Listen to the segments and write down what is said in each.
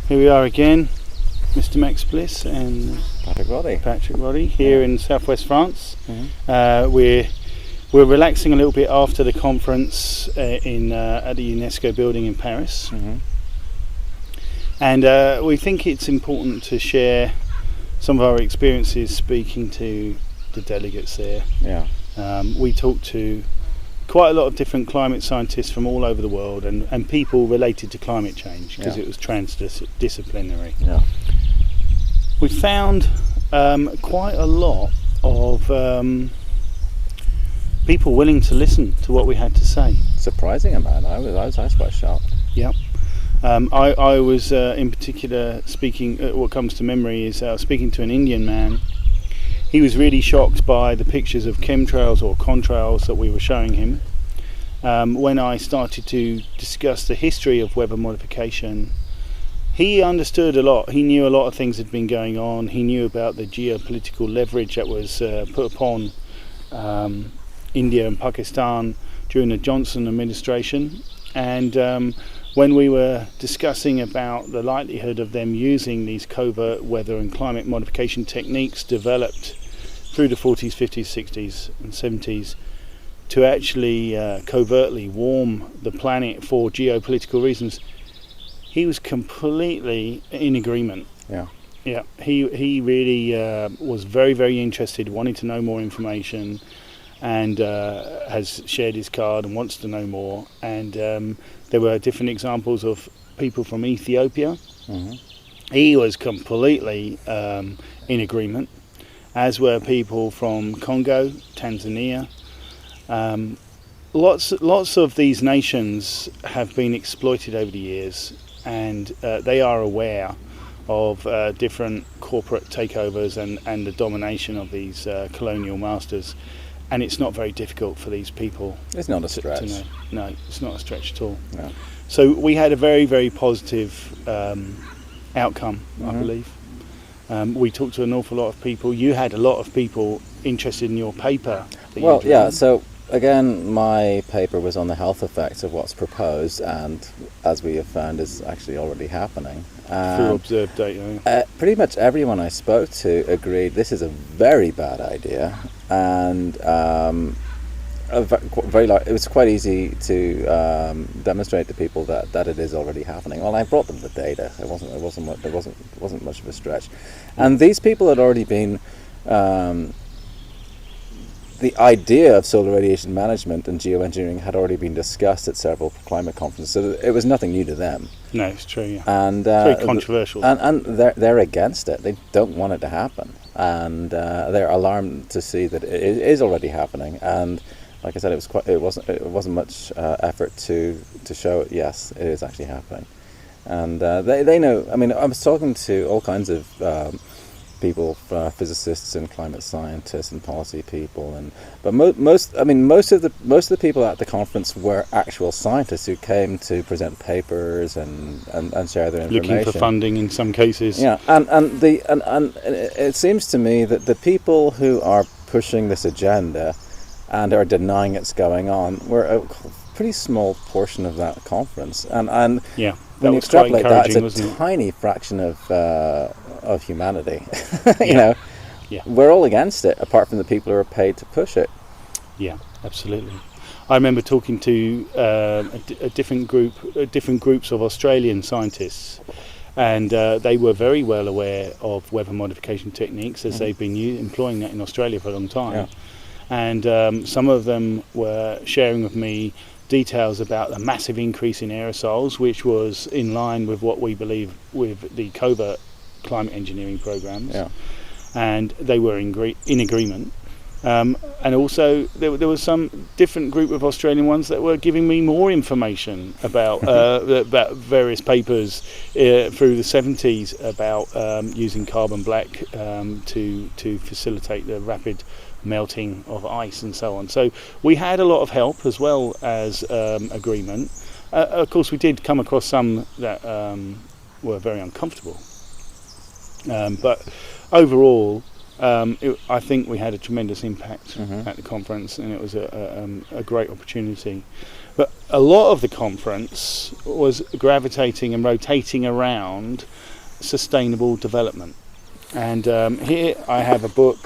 Here we are again, Mr. Max Bliss and Patrick Roddy here in southwest France. Mm-hmm. We're relaxing a little bit after the conference at the UNESCO building in Paris. Mm-hmm. And we think it's important to share some of our experiences speaking to the delegates there. Yeah. We talked to quite a lot of different climate scientists from all over the world and people related to climate change because it was transdisciplinary. Yeah. We found quite a lot of people willing to listen to what we had to say. Surprising amount. I was quite shocked. Yeah. I was in particular speaking, what comes to memory is speaking to an Indian man. He was really shocked by the pictures of chemtrails or contrails that we were showing him. When I started to discuss the history of weather modification, he understood a lot. He knew a lot of things had been going on. He knew about the geopolitical leverage that was put upon India and Pakistan during the Johnson administration. And when we were discussing about the likelihood of them using these covert weather and climate modification techniques developed through the 40s, 50s, 60s and 70s to actually covertly warm the planet for geopolitical reasons, he was completely in agreement. Yeah. Yeah, he really was very, very interested, wanting to know more information, and has shared his card and wants to know more. And there were different examples of people from Ethiopia. Mm-hmm. He was completely in agreement, as were people from Congo, Tanzania. Lots of these nations have been exploited over the years, and they are aware of different corporate takeovers and the domination of these colonial masters. And it's not very difficult for these people. It's not a stretch. To know. No, it's not a stretch at all. No. So we had a very, very positive outcome, Mm-hmm. I believe. We talked to an awful lot of people. You had a lot of people interested in your paper. Well, yeah, so again, my paper was on the health effects of what's proposed, and as we have found is actually already happening. Through observed data. Pretty much everyone I spoke to agreed this is a very bad idea, and it was quite easy to demonstrate to people that it is already happening. Well, I brought them the data. There wasn't much of a stretch, and these people had already been. The idea of solar radiation management and geoengineering had already been discussed at several climate conferences, so it was nothing new to them. No, it's true. Yeah. And it's very controversial. And they're against it. They don't want it to happen, and they're alarmed to see that it is already happening. And like I said, it wasn't much effort to show it. Yes, it is actually happening, and they know. I mean, I was talking to all kinds of people, physicists and climate scientists and policy people, but most of the people at the conference were actual scientists who came to present papers and share their information. Looking for funding in some cases. Yeah, and it seems to me that the people who are pushing this agenda and are denying it's going on were a pretty small portion of that conference, and yeah, when you extrapolate that, it's a tiny fraction of humanity. you know, yeah, we're all against it, apart from the people who are paid to push it. Yeah, absolutely. I remember talking to a different groups of Australian scientists, and they were very well aware of weather modification techniques, as they've been employing that in Australia for a long time. Yeah. And some of them were sharing with me details about the massive increase in aerosols, which was in line with what we believe with the covert climate engineering programs. Yeah. And they were in agreement. And also there was some different group of Australian ones that were giving me more information about about various papers through the 70s about using carbon black to facilitate the rapid melting of ice and so on. So we had a lot of help as well as agreement. Of course, we did come across some that were very uncomfortable. But overall, I think we had a tremendous impact at the conference, and it was a great opportunity. But a lot of the conference was gravitating and rotating around sustainable development. And here I have a book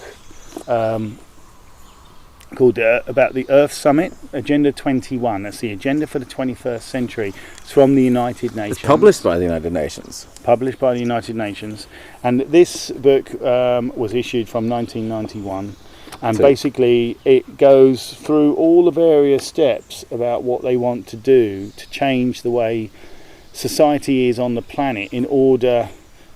called about the Earth Summit, Agenda 21. That's the agenda for the 21st century. It's from the United Nations. It's published by the United Nations. Published by the United Nations. And this book was issued from 1991. And basically it goes through all the various steps about what they want to do to change the way society is on the planet in order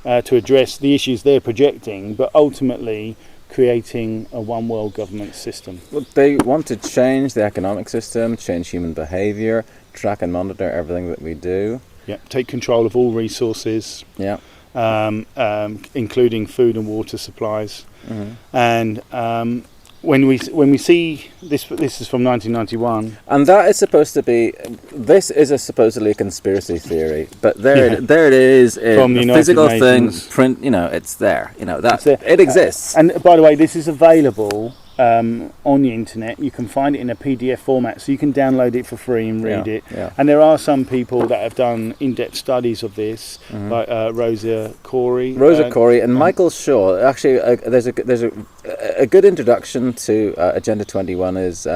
to address the issues they're projecting, but ultimately creating a one world government system. Well, they want to change the economic system, change human behaviour, track and monitor everything that we do. Yeah, take control of all resources. Yeah. Including food and water supplies. Mm-hmm. And when we see this is from 1991, and that is supposed to be. This is a supposedly a conspiracy theory, but there it is. From the a United physical Nations. thing. Print. It's there. It's there. It exists. And by the way, this is available on the internet. You can find it in a PDF format, so you can download it for free and read it. Yeah. And there are some people that have done in-depth studies of this, like Rosa Corey. And Michael Shaw. Actually, there's a good introduction to Agenda 21 is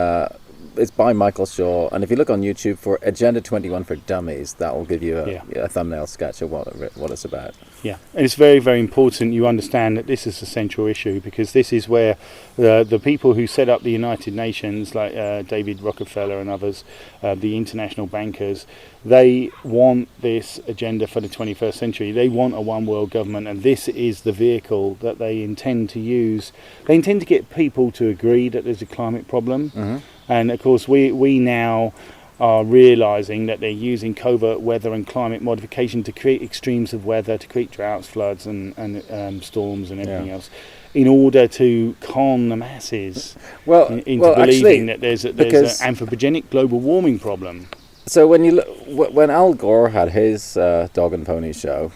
by Michael Shaw, and if you look on YouTube for Agenda 21 for Dummies, that will give you a thumbnail sketch of what it's about. Yeah, and it's very, very important you understand that this is a central issue, because this is where the people who set up the United Nations, like David Rockefeller and others, the international bankers, they want this agenda for the 21st century. They want a one world government, and this is the vehicle that they intend to use. They intend to get people to agree that there's a climate problem. Mm-hmm. And of course we now are realising that they're using covert weather and climate modification to create extremes of weather, to create droughts, floods and storms and everything else, in order to con the masses into believing that there's an anthropogenic global warming problem. So when Al Gore had his dog and pony show,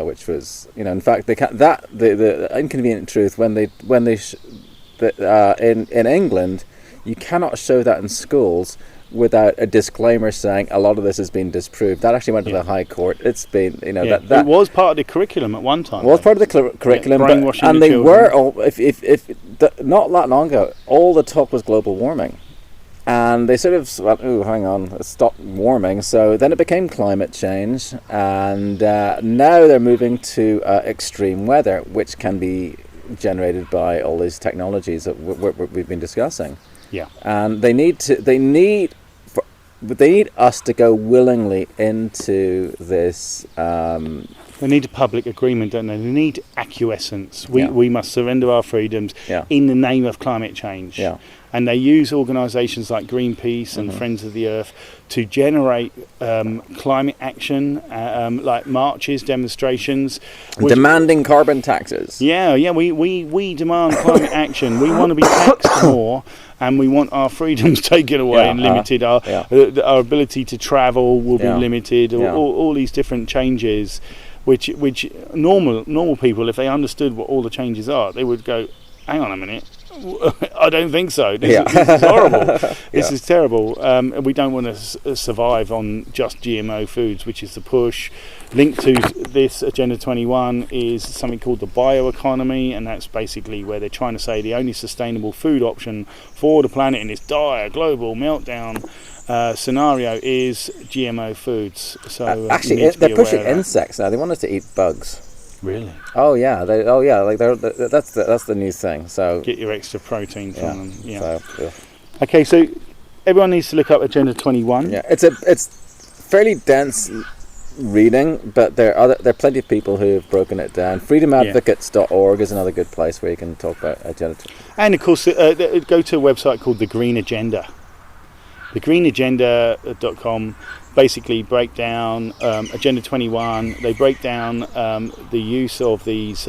which was, in fact, the Inconvenient Truth, in England, you cannot show that in schools without a disclaimer saying a lot of this has been disproved. That actually went to the High Court. It's been, that it was part of the curriculum at one time. It was part of the curriculum, brainwashing they children. were all. Not that long ago, all the talk was global warming, and they sort of went, "Ooh, hang on, stop warming." So then it became climate change, and now they're moving to extreme weather, which can be generated by all these technologies that we've been discussing. Yeah, and they need us to go willingly into this. They need a public agreement, don't they? They need acquiescence. We must surrender our freedoms in the name of climate change. Yeah. And they use organisations like Greenpeace and Friends of the Earth to generate climate action, like marches, demonstrations. Demanding carbon taxes. Yeah, we demand climate action. We want to be taxed more, and we want our freedoms taken away and limited. Our ability to travel will be limited. All these different changes, which normal people, if they understood what all the changes are, they would go, hang on a minute, I don't think so. This is horrible. This is terrible. We don't want to survive on just GMO foods, which is the push. Linked to this Agenda 21 is something called the Bioeconomy, and that's basically where they're trying to say the only sustainable food option for the planet in this dire global meltdown scenario is GMO foods. So actually, they're pushing insects now. They want us to eat bugs. Really? Oh yeah, that's the new thing. So get your extra protein from them. Yeah. So, Okay, so everyone needs to look up Agenda 21. Yeah, it's fairly dense reading, but there are plenty of people who have broken it down. Freedomadvocates.org is another good place where you can talk about Agenda. And of course, go to a website called The Green Agenda. TheGreenAgenda.com basically break down Agenda 21. They break down the use of these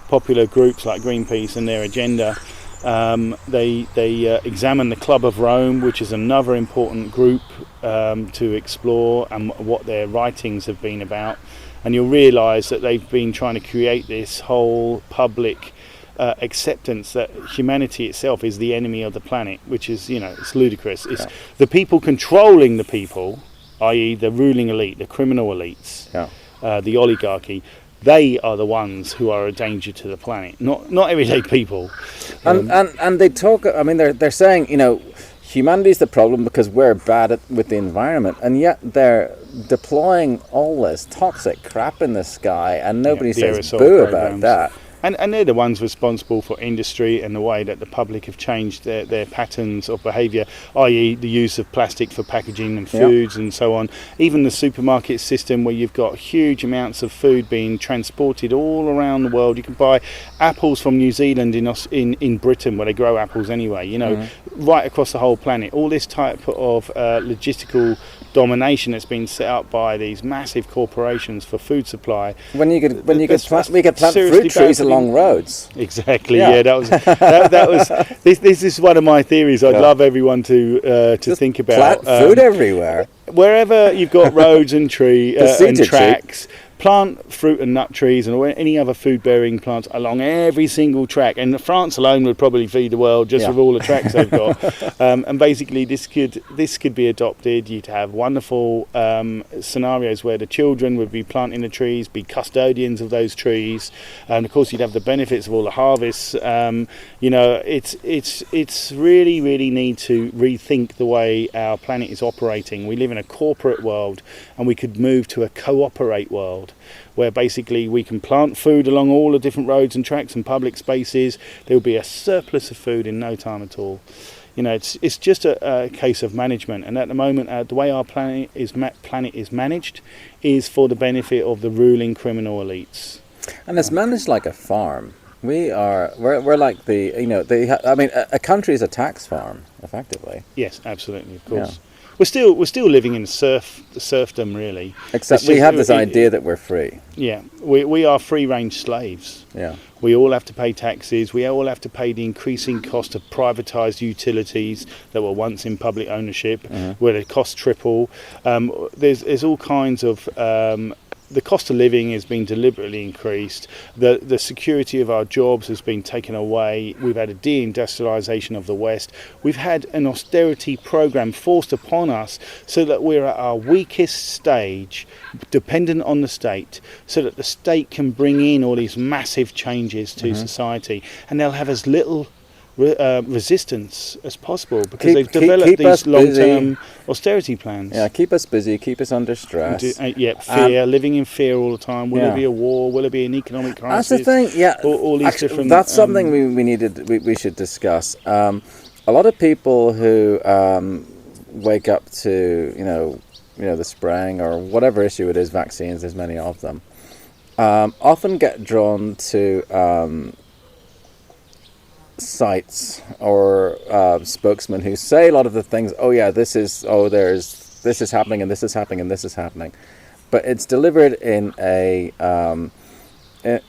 popular groups like Greenpeace and their agenda. They examine the Club of Rome, which is another important group to explore, and what their writings have been about. And you'll realise that they've been trying to create this whole public acceptance that humanity itself is the enemy of the planet, which is, it's ludicrous. It's the people controlling the people, i.e. the ruling elite, the criminal elites, the oligarchy. They are the ones who are a danger to the planet, not everyday people. And they talk. I mean, they're saying, humanity's the problem because we're bad with the environment, and yet they're deploying all this toxic crap in the sky, and nobody says boo about that. And they're the ones responsible for industry and the way that the public have changed their patterns of behaviour, i.e. the use of plastic for packaging and foods and so on. Even the supermarket system, where you've got huge amounts of food being transported all around the world. You can buy apples from New Zealand in Britain, where they grow apples anyway, right across the whole planet. All this type of logistical domination that's been set up by these massive corporations for food supply. We could plant fruit trees along roads. Exactly. Yeah. That was. This is one of my theories. I'd love everyone to think about. Plant food everywhere. Wherever you've got roads and and tracks. Plant fruit and nut trees and any other food-bearing plants along every single track. And France alone would probably feed the world just with all the tracks they've got. And basically, this could be adopted. You'd have wonderful scenarios where the children would be planting the trees, be custodians of those trees, and of course, you'd have the benefits of all the harvests. It's really need to rethink the way our planet is operating. We live in a corporate world, and we could move to a cooperate world, where basically we can plant food along all the different roads and tracks and public spaces. There will be a surplus of food in no time at all. It's just a case of management, and at the moment, the way our planet is managed is for the benefit of the ruling criminal elites. And it's managed like a farm. We're like a country is a tax farm, effectively. Yes, absolutely, of course. Yeah. We're still living in serfdom, really. Except we have this idea that we're free. Yeah, we are free-range slaves. Yeah, we all have to pay taxes. We all have to pay the increasing cost of privatised utilities that were once in public ownership, where the costs triple. There's all kinds of. The cost of living has been deliberately increased. The security of our jobs has been taken away. We've had a deindustrialisation of the West. We've had an austerity program forced upon us so that we're at our weakest stage, dependent on the state, so that the state can bring in all these massive changes to society, and they'll have as little resistance as possible, because they've developed these long-term austerity plans. Yeah, keep us busy, keep us under stress. Fear, living in fear all the time. Will there be a war? Will there be an economic crisis? That's the thing. Yeah, all these different. That's something we should discuss. A lot of people who wake up to the spraying or whatever issue it is, vaccines. There's many of them. Often get drawn to. Sites or spokesmen who say a lot of the things. This is happening and this is happening and this is happening, but it's delivered in a the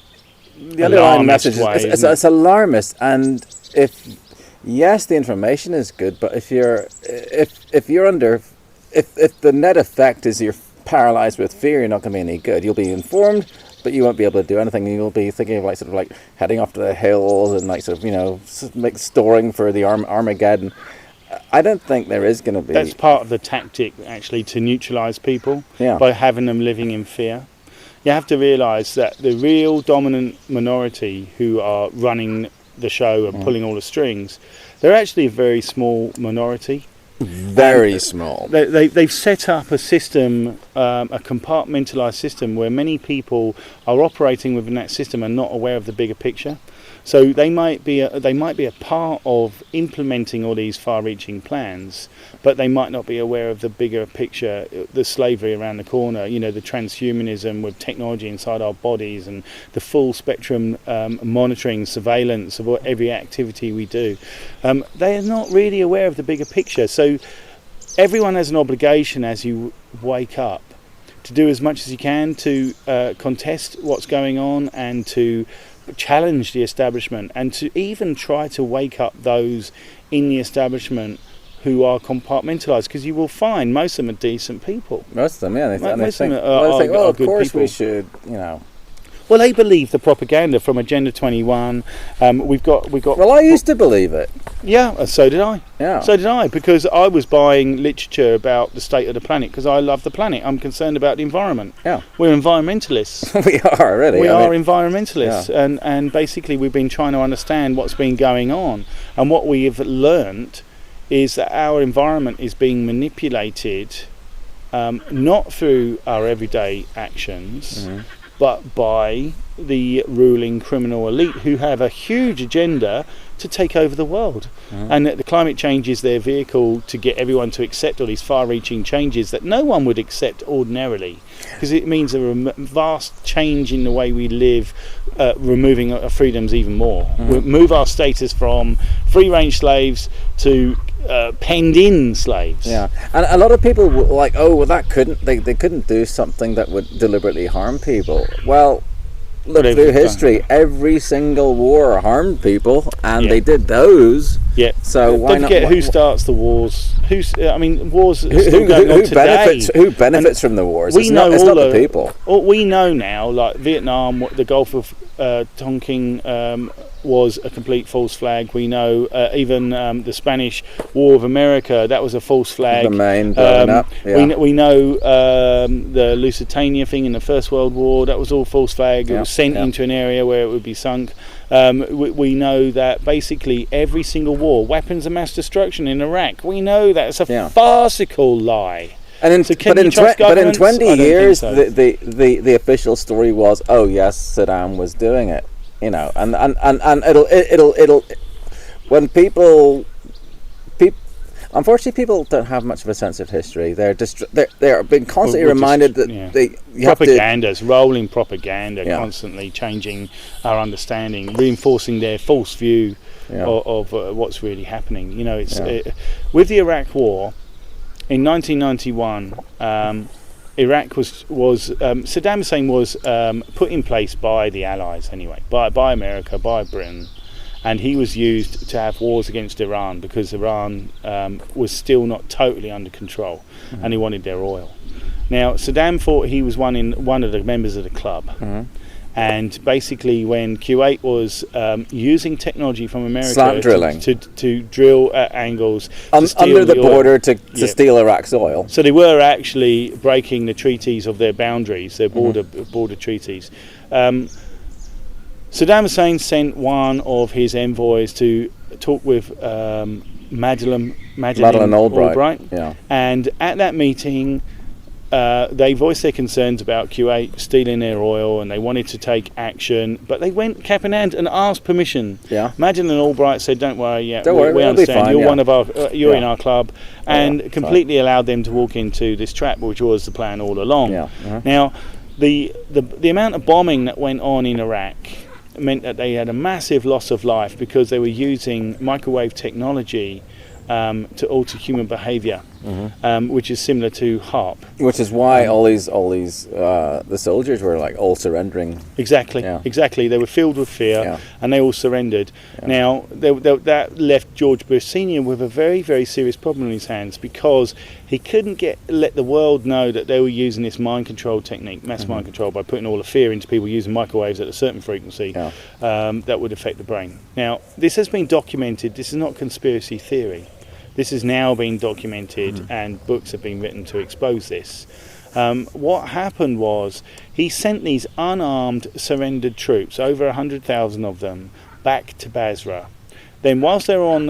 underlying message is it's alarmist. And if the information is good, but if the net effect is you're paralyzed with fear, you're not going to be any good. You'll be informed, but you won't be able to do anything. You'll be thinking of heading off to the hills and storing for the Armageddon. I don't think there is going to be. That's part of the tactic, actually, to neutralise people by having them living in fear. You have to realise that the real dominant minority who are running the show and pulling all the strings, they're actually a very small minority. Very small. They've set up a system, a compartmentalised system, where many people are operating within that system and not aware of the bigger picture. So they might be a part of implementing all these far-reaching plans, but they might not be aware of the bigger picture, the slavery around the corner, the transhumanism with technology inside our bodies, and the full spectrum monitoring, surveillance of every activity we do. They are not really aware of the bigger picture. So everyone has an obligation, as you wake up, to do as much as you can to contest what's going on and to challenge the establishment, and to even try to wake up those in the establishment who are compartmentalised, because you will find most of them are decent people. Most of them, yeah. They think, of course people. We should, Well, they believe the propaganda from Agenda 21. We've got. Well, I used to believe it. Yeah, so did I. Yeah. So did I, because I was buying literature about the state of the planet because I love the planet. I'm concerned about the environment. Yeah. We're environmentalists. We are, really. We are environmentalists, and basically we've been trying to understand what's been going on, and what we have learnt is that our environment is being manipulated, not through our everyday actions, but by the ruling criminal elite who have a huge agenda to take over the world. And that the climate change is their vehicle to get everyone to accept all these far-reaching changes that no one would accept ordinarily, because it means a vast change in the way we live, removing our freedoms even more. We'll move our status from free-range slaves to penned-in slaves. Yeah, and a lot of people were like, oh, well, that they couldn't do something that would deliberately harm people. Well, look through history, every single war harmed people, and they did those. Yeah. So why don't forget not? Who starts the wars? Wars are still going on today. Who benefits from the wars? It's not the people. We know now, like Vietnam, the Gulf of Tonkin was a complete false flag. We know even the Spanish War of America, that was a false flag. The Maine blowing up. Yeah. We know the Lusitania thing in the First World War, that was all false flag. It was sent into an area where it would be sunk. We know that basically every single war, weapons of mass destruction in Iraq, we know that's a farcical lie. And but in 20 years, the official story was, oh yes, Saddam was doing it, and it'll when people unfortunately people don't have much of a sense of history. They're being constantly reminded that propaganda's rolling propaganda, constantly changing our understanding, reinforcing their false view of what's really happening. With the Iraq War. In 1991, Iraq was Saddam Hussein was put in place by the Allies anyway, by America, by Britain, and he was used to have wars against Iran because Iran was still not totally under control, and he wanted their oil. Now Saddam thought he was one of the members of the club. And basically, when Kuwait was using technology from America to drill at angles under the border to steal Iraq's oil, so they were actually breaking the treaties of their boundaries, their border treaties. Saddam Hussein sent one of his envoys to talk with Madeleine Albright, and at that meeting. They voiced their concerns about Kuwait stealing their oil, and they wanted to take action, but they went cap in hand and asked permission. Madeleine Albright said, "Don't worry, we understand. You're one of our, you're in our club," and completely allowed them to walk into this trap, which was the plan all along. Now, the amount of bombing that went on in Iraq meant that they had a massive loss of life because they were using microwave technology to alter human behaviour, which is similar to HARP. Which is why all these the soldiers were like all surrendering. Exactly. They were filled with fear, and they all surrendered. Now that left George Bush Senior with a very, very serious problem in his hands because he couldn't let the world know that they were using this mind control technique, mass mind control, by putting all the fear into people using microwaves at a certain frequency that would affect the brain. Now this has been documented. This is not conspiracy theory. This has now been documented, and books have been written to expose this. What happened was he sent these unarmed surrendered troops, over 100,000 of them, back to Basra. Then whilst they were on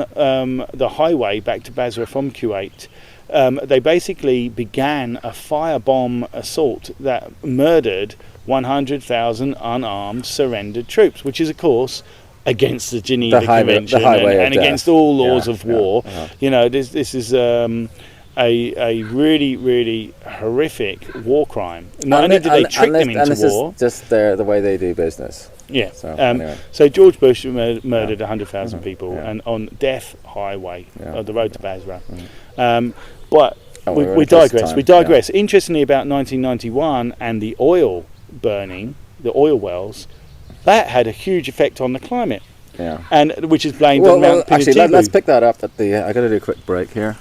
the highway back to Basra from Kuwait, they basically began a firebomb assault that murdered 100,000 unarmed surrendered troops, which is, of course, against the Geneva Convention and against all laws of war. This is a really, really horrific war crime. Not only did they trick them into war, is just the way they do business. So George Bush murdered 100,000 people and on Death Highway, the road to Basra. But we digress. Interestingly, about 1991 and the oil burning, the oil wells, that had a huge effect on the climate, and which is blamed on Mount Pinatubo. Actually, let's pick that up. I got to do a quick break here.